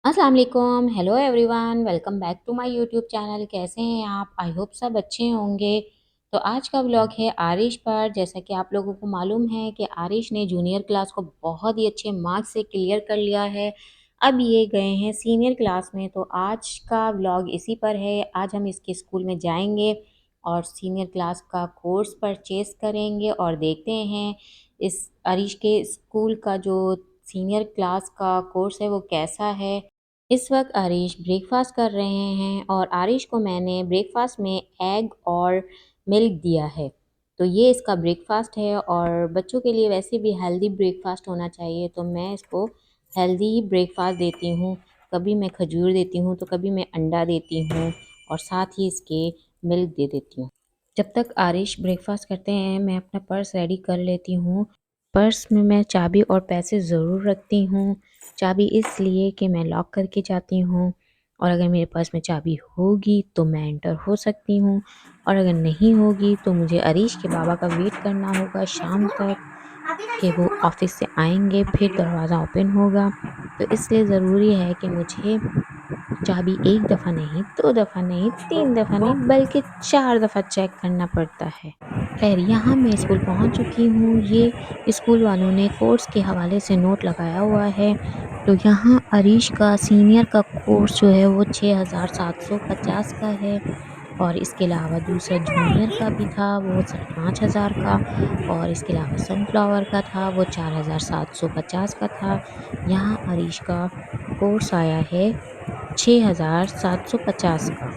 अस्सलाम वालेकुम, hello everyone, welcome back to my YouTube channel. कैसे हैं आप? आई होप सब अच्छे होंगे। तो आज का व्लॉग है आरिश पर। जैसा कि आप लोगों को मालूम है कि आरिश ने जूनियर क्लास को बहुत ही अच्छे मार्क्स से क्लियर कर लिया है। अब ये गए हैं सीनियर क्लास में, तो आज का व्लॉग इसी पर है। आज हम इसके स्कूल में जाएंगे और सीनियर क्लास का कोर्स परचेज़ करेंगे और देखते हैं इस आरिश के स्कूल का जो सीनियर क्लास का कोर्स है वो कैसा है। इस वक्त आरिश ब्रेकफास्ट कर रहे हैं और आरिश को मैंने ब्रेकफास्ट में एग और मिल्क दिया है। तो ये इसका ब्रेकफास्ट है और बच्चों के लिए वैसे भी हेल्दी ब्रेकफास्ट होना चाहिए, तो मैं इसको हेल्दी ब्रेकफास्ट देती हूँ। कभी मैं खजूर देती हूँ तो कभी मैं अंडा देती हूँ और साथ ही इसके मिल्क दे देती हूँ। जब तक आरिश ब्रेकफास्ट करते हैं मैं अपना पर्स रेडी कर लेती हूँ। पर्स में मैं चाबी और पैसे ज़रूर रखती हूँ। चाबी इसलिए कि मैं लॉक करके जाती हूँ और अगर मेरे पास में चाबी होगी तो मैं एंटर हो सकती हूँ, और अगर नहीं होगी तो मुझे अरीश के बाबा का वेट करना होगा शाम तक कि वो ऑफिस से आएंगे, फिर दरवाज़ा ओपन होगा। तो इसलिए ज़रूरी है कि मुझे चाबी एक दफ़ा नहीं, दो दफ़ा नहीं, तीन दफ़ा नहीं, बल्कि 4 दफ़ा चेक करना पड़ता है। खैर, यहाँ मैं स्कूल पहुँच चुकी हूँ। ये स्कूल वालों ने कोर्स के हवाले से नोट लगाया हुआ है। तो यहाँ अरीश का सीनियर का कोर्स जो है वो 6750 का है, और इसके अलावा दूसरा जूनियर का भी था वो 5,500 का, और इसके अलावा सनफ्लावर का था वो 4,750 का था। यहाँ अरीश का कोर्स आया है 6,750 का।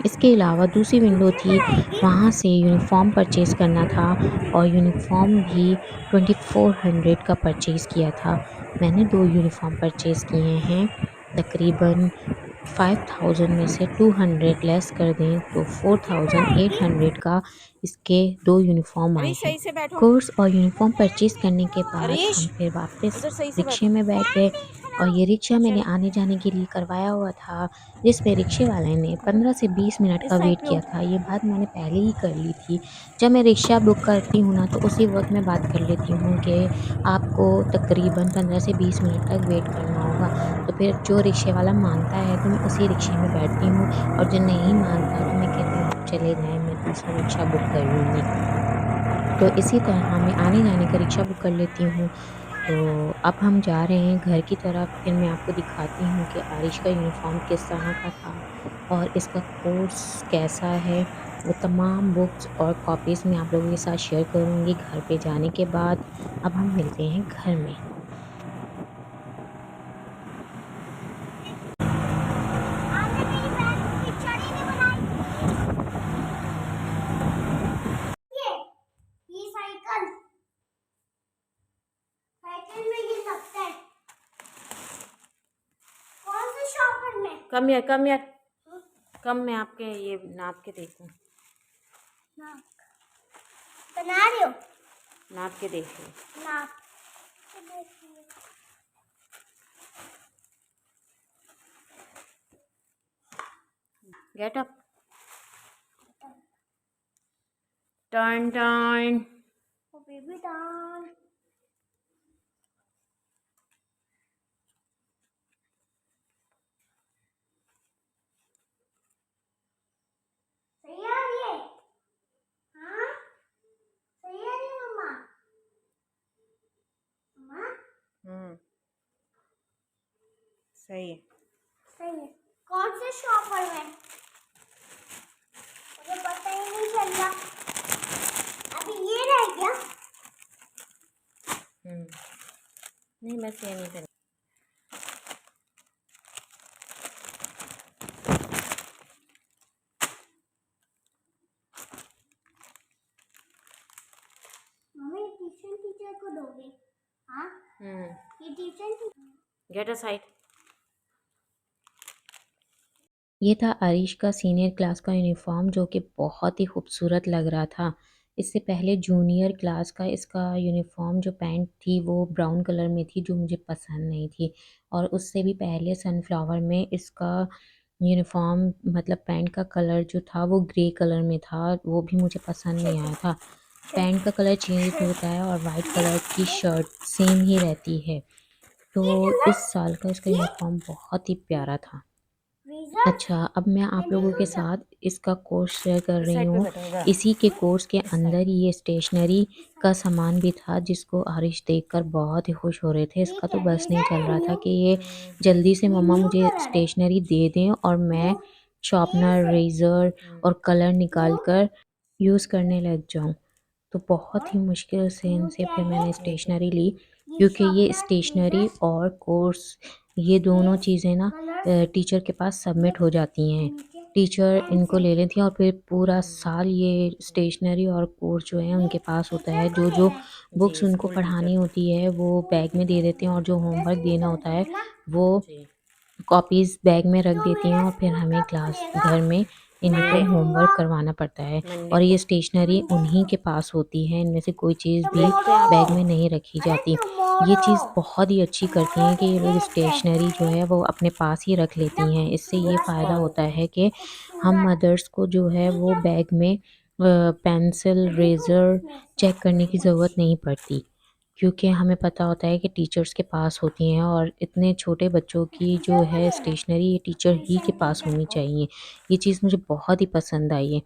इसके अलावा दूसरी विंडो थी, वहाँ से यूनिफ़ॉर्म परचेज़ करना था और यूनिफ़ॉर्म भी 2400 का परचेज़ किया था। मैंने 2 यूनिफ़ॉर्म परचेज़ किए हैं। तकरीबन 5000 में से 200 लेस कर दें तो 4800 का इसके 2 यूनिफ़ॉर्म आए अरे हैं। सही से बैठो। कोर्स और यूनिफ़ॉर्म परचेज़ करने के बाद अरीश हम फिर वापस उधर सही से रिक्शे बैठो। में बैठ गए, और ये रिक्शा मैंने चलो आने जाने के लिए करवाया हुआ था, जिसमें रिक्शे वाले ने 15 से 20 मिनट इस का साइड वेट पे हो। किया था। ये बात मैंने पहले ही कर ली थी। जब मैं रिक्शा बुक करती हूँ ना तो उसी वक़्त मैं बात कर लेती हूँ कि आपको तकरीबन 15 से 20 मिनट तक वेट करना होगा। तो फिर जो रिक्शे वाला मानता है तो मैं उसी रिक्शे में बैठती हूँ, और जो नहीं मानता तो मैं कहती हूँ आप चले जाएँ, मैं दूसरा रिक्शा बुक कर लूँगी। तो इसी तरह मैं आने-जाने का रिक्शा बुक कर लेती हूँ। तो अब हम जा रहे हैं घर की तरफ, फिर मैं आपको दिखाती हूँ कि आरिश का यूनिफ़ॉर्म किस तरह का था और इसका कोर्स कैसा है। वो तमाम बुक्स और कॉपीज़ मैं आप लोगों के साथ शेयर करूँगी घर पे जाने के बाद। अब हम मिलते हैं घर में। ये साइकिल साइकिल में ये लगता है। कौन से शॉपर में? कम यार, कम मैं आपके ये नाप के देखूँ। नाप बना रही हो? नाप के देखिए। नाप get up. Turn turn. Oh baby dance. सही आ रही है? हाँ सही आ रही है मम्मा? मम्मा सही है। सही है। कौन से शॉपर में? मुझे पता ही नहीं चल रहा। अभी ये रह गया। नहीं, बस ये नहीं करें। मम्मी ट्यूशन टीचर को दोगे? हाँ ये ट्यूशन गेट असाइड। ये था अरीश का सीनियर क्लास का यूनिफ़ॉर्म, जो कि बहुत ही खूबसूरत लग रहा था। इससे पहले जूनियर क्लास का इसका यूनिफ़ॉर्म जो पैंट थी वो ब्राउन कलर में थी, जो मुझे पसंद नहीं थी, और उससे भी पहले सनफ्लावर में इसका यूनिफ़ॉर्म मतलब पैंट का कलर जो था वो ग्रे कलर में था, वो भी मुझे पसंद नहीं आया था। पैंट का कलर चेंज होता है और वाइट कलर की शर्ट सेम ही रहती है। तो इस साल का इसका यूनिफ़ॉर्म बहुत ही प्यारा था। Razor, अच्छा, अब मैं आप लोगों के साथ इसका कोर्स शेयर कर रही हूँ। इसी के कोर्स के अंदर ही ये स्टेशनरी का सामान भी था जिसको आरिश देखकर बहुत ही खुश हो रहे थे। इसका तो बस नहीं चल रहा था कि ये जल्दी से मम्मा मुझे स्टेशनरी दे दें और मैं शार्पनर, रेज़र और कलर निकाल कर यूज़ करने लग जाऊँ। तो बहुत ही मुश्किल से इनसे फिर मैंने स्टेशनरी ली, क्योंकि ये स्टेशनरी और कोर्स ये दोनों चीज़ें ना टीचर के पास सबमिट हो जाती हैं। टीचर इनको ले लेती हैं और फिर पूरा साल ये स्टेशनरी और कोर्स जो है उनके पास होता है। जो बुक्स उनको पढ़ानी होती है वो बैग में दे देते हैं और जो होमवर्क देना होता है वो कॉपीज़ बैग में रख देती हैं और फिर हमें क्लास घर में इनको होमवर्क करवाना पड़ता है। और ये स्टेशनरी उन्हीं के पास होती है, इनमें से कोई चीज़ भी बैग में नहीं रखी जाती। ये चीज़ बहुत ही अच्छी करती हैं कि ये लोग स्टेशनरी जो है वो अपने पास ही रख लेती हैं। इससे ये फ़ायदा होता है कि हम मदर्स को जो है वो बैग में पेंसिल, रेज़र चेक करने की ज़रूरत नहीं पड़ती। क्योंकि हमें पता होता है कि टीचर्स के पास होती हैं और इतने छोटे बच्चों की जो है स्टेशनरी ये टीचर ही के पास होनी चाहिए। ये चीज़ मुझे बहुत ही पसंद आई है।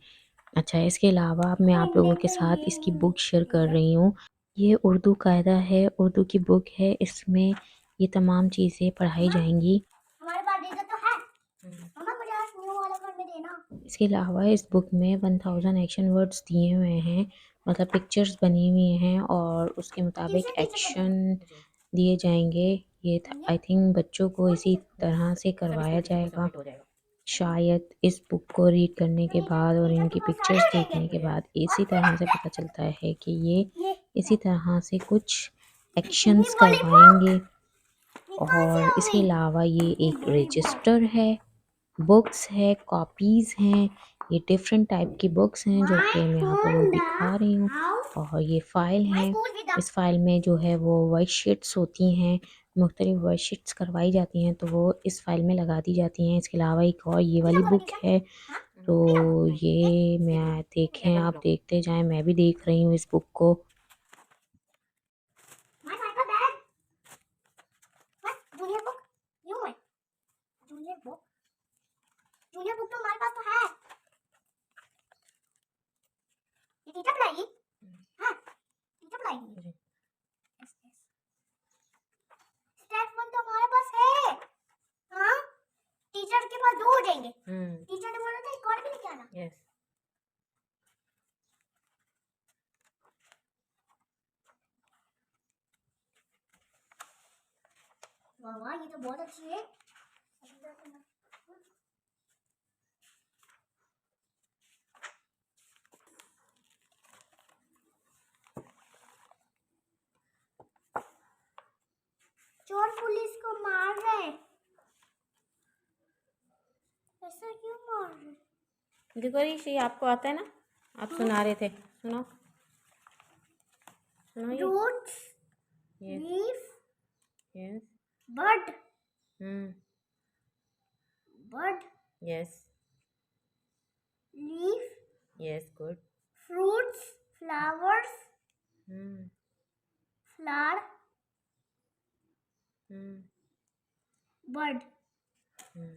अच्छा, इसके अलावा अब मैं आप लोगों के साथ इसकी बुक शेयर कर रही हूँ। ये उर्दू कायदा है, उर्दू की बुक है। इसमें ये तमाम चीज़ें पढ़ाई जाएँगी। हमारे पास डेटा तो है। मम्मा मुझे आज न्यू वाला घर में देना। इसके अलावा इस बुक में 1000 एक्शन वर्ड्स दिए हुए हैं, मतलब पिक्चर्स बनी हुई हैं और उसके मुताबिक एक्शन दिए जाएंगे। ये आई थिंक बच्चों को इसी तरह से करवाया जाएगा। शायद इस बुक को रीड करने के बाद और इनकी पिक्चर्स देखने के बाद इसी तरह से पता चलता है कि ये इसी तरह से कुछ एक्शंस करवाएंगे। और इसके अलावा ये एक रजिस्टर है, बुक्स है, कॉपीज़ हैं। ये डिफरेंट टाइप की बुक्स हैं जो कि मैं आप लोगों को दिखा रही हूँ। और ये फ़ाइल है, इस फ़ाइल में जो है वो वर्कशीट्स होती हैं, मुख्तलिफ़ वर्कशीट्स करवाई जाती हैं तो वो इस फ़ाइल में लगा दी जाती हैं। इसके अलावा एक और ये वाली बुक है, तो ये मैं देखें, आप देखते जाएँ, मैं भी देख रही हूँ इस बुक को। जूनियर बुक न्यू है। जूनियर बुक तो हमारे पास तो है। ये टीचर पढ़ाएगी। हाँ, टीचर पढ़ाएगी। स्टेप 1 तो हमारे पास है। हाँ, टीचर के पास 2 हो जाएंगे। टीचर ने बोला था एक और भी लेके आना। यस। वाह वाह, ये तो बहुत अच्छी है। चोर पुलिस को मार रहे हैं। ऐसा क्यों मार रहे हैं? देखो अरीश, ये आपको आता है ना, आप सुना रहे थे, सुनो सुनो ये। Roots, yes leaf, yes bud, hmm bud, yes leaf, yes good fruits, flowers, hmm flower, hmm bud, hmm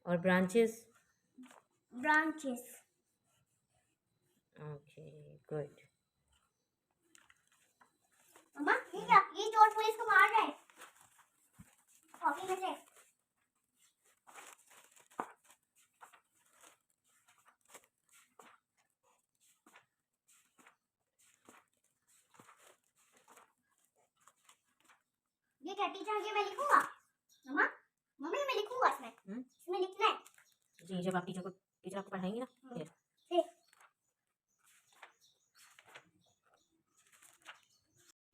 और ब्रांचेस। branches. Okay good. मम्मा ये क्या? ये चोर पुलिस को मार रहे हैं। कॉफी में से। ये क्या टीचर, ये मैं लिखूंगा। मम्मा मम्मी मैं लिखूंगा इसमें। इसमें लिखना है। जी, जब आप टीचर आपको पढ़ाएंगी ना फिर। फिर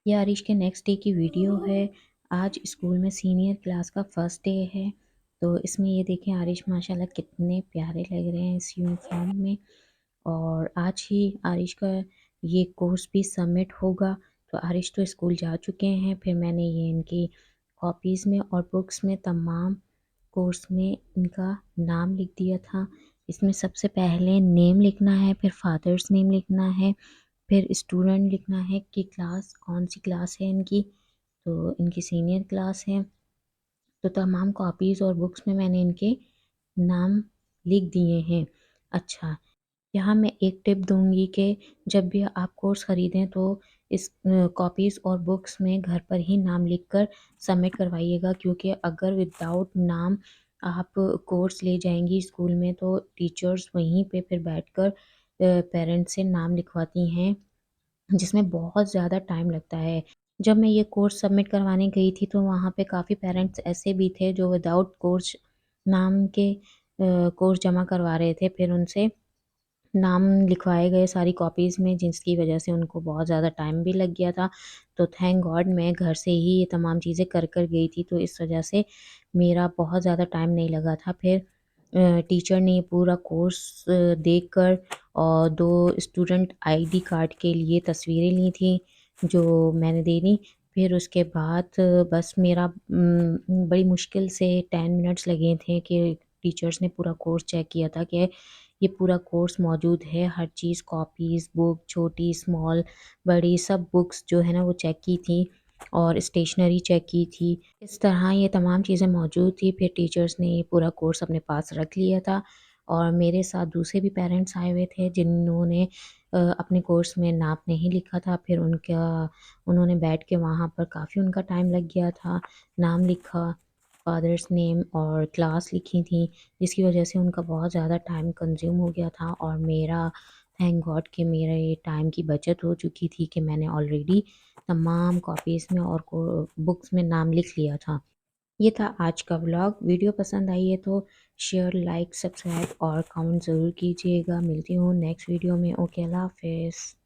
ये आरिश के नेक्स्ट डे की वीडियो है। आज स्कूल में सीनियर क्लास का फर्स्ट डे है, तो इसमें ये देखें आरिश माशाल्लाह कितने प्यारे लग रहे हैं इस यूनिफॉर्म में। और आज ही आरिश का ये कोर्स भी सबमिट होगा। तो आरिश तो स्कूल जा चुके हैं, फिर मैंने ये इनकी कॉपीज़ में और बुक्स में तमाम कोर्स में इनका नाम लिख दिया था। इसमें सबसे पहले नेम लिखना है, फिर फादर्स नेम लिखना है, फिर स्टूडेंट लिखना है कि क्लास कौन सी क्लास है इनकी। तो इनकी सीनियर क्लास है। तो तमाम कॉपीज़ और बुक्स में मैंने इनके नाम लिख दिए हैं। अच्छा, यहाँ मैं एक टिप दूँगी कि जब भी आप कोर्स ख़रीदें तो इस कॉपीज़ और बुक्स में घर पर ही नाम लिखकर सबमिट करवाइएगा, क्योंकि अगर विदाउट नाम आप कोर्स ले जाएँगी स्कूल में तो टीचर्स वहीं पे फिर बैठकर पेरेंट्स से नाम लिखवाती हैं, जिसमें बहुत ज़्यादा टाइम लगता है। जब मैं ये कोर्स सबमिट करवाने गई थी तो वहाँ पे काफ़ी पेरेंट्स ऐसे भी थे जो विदाउट कोर्स नाम के कोर्स जमा करवा रहे थे। फिर उनसे नाम लिखवाए गए सारी कॉपीज़ में, जिसकी वजह से उनको बहुत ज़्यादा टाइम भी लग गया था। तो थैंक गॉड मैं घर से ही ये तमाम चीज़ें कर गई थी, तो इस वजह से मेरा बहुत ज़्यादा टाइम नहीं लगा था। फिर टीचर ने ये पूरा कोर्स देखकर और 2 स्टूडेंट आईडी कार्ड के लिए तस्वीरें ली थी, जो मैंने दे दी। फिर उसके बाद बस मेरा बड़ी मुश्किल से 10 मिनट्स लगे थे कि टीचर्स ने पूरा कोर्स चेक किया था कि ये पूरा कोर्स मौजूद है, हर चीज़ कॉपीज़, बुक छोटी, स्मॉल, बड़ी सब बुक्स जो है ना वो चेक की थी और स्टेशनरी चेक की थी। इस तरह ये तमाम चीज़ें मौजूद थी। फिर टीचर्स ने ये पूरा कोर्स अपने पास रख लिया था और मेरे साथ दूसरे भी पेरेंट्स आए हुए थे जिन्होंने अपने कोर्स में नाम नहीं लिखा था। फिर उन्होंने बैठ के वहाँ पर काफ़ी उनका टाइम लग गया था, नाम लिखा, फादर्स नेम और क्लास लिखी थी, जिसकी वजह से उनका बहुत ज़्यादा टाइम कंज़्यूम हो गया था और मेरा थैंक गॉड कि मेरे टाइम की बचत हो चुकी थी कि मैंने ऑलरेडी तमाम कॉपीज़ में और को बुक्स में नाम लिख लिया था। ये था आज का व्लॉग। वीडियो पसंद आई है तो शेयर, लाइक, सब्सक्राइब और कमेंट ज़रूर कीजिएगा। मिलती हूँ नेक्स्ट वीडियो में। ओके, अल्लाह हाफ़िज़।